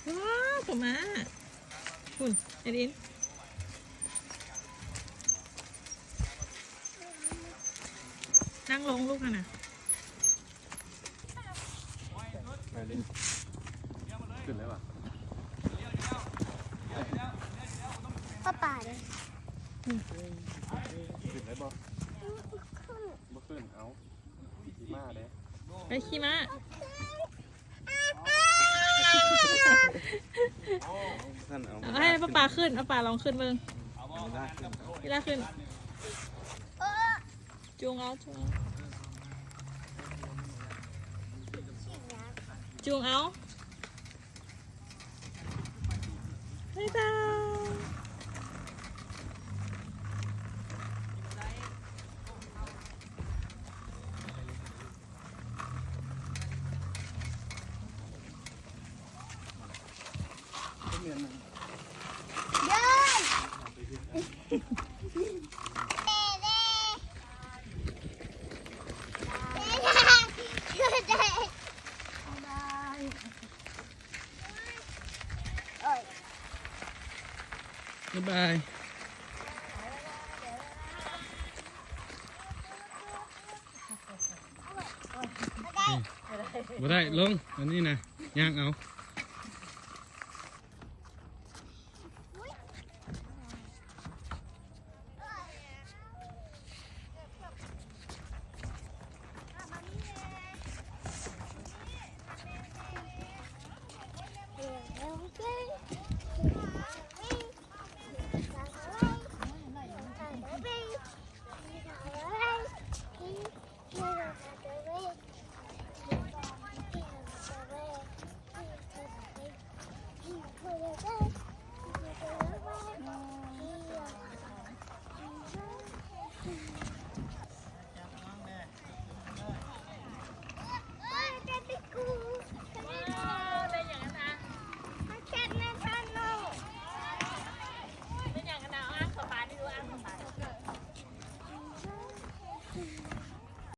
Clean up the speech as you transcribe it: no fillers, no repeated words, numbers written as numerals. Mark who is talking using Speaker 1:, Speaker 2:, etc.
Speaker 1: ว้าวผมมาคุณไอรินนั่งลงลูกนะ
Speaker 2: ไปเลยขึ้นแล้วป่ะ
Speaker 3: ป้าเลย
Speaker 2: ขึ้นแล้วบ่ขึ้นเอาขี่ม้าเด้
Speaker 1: ไปขี่ม้าเอาให้ป้าขึ้นเอาป้าลองขึ้นเบิ้งพี่ลาขึ้นจูงเอาจูงเอาบ๊ายบายบ๊ายบายบ่ได้ลงอันนี้นะย่างเอา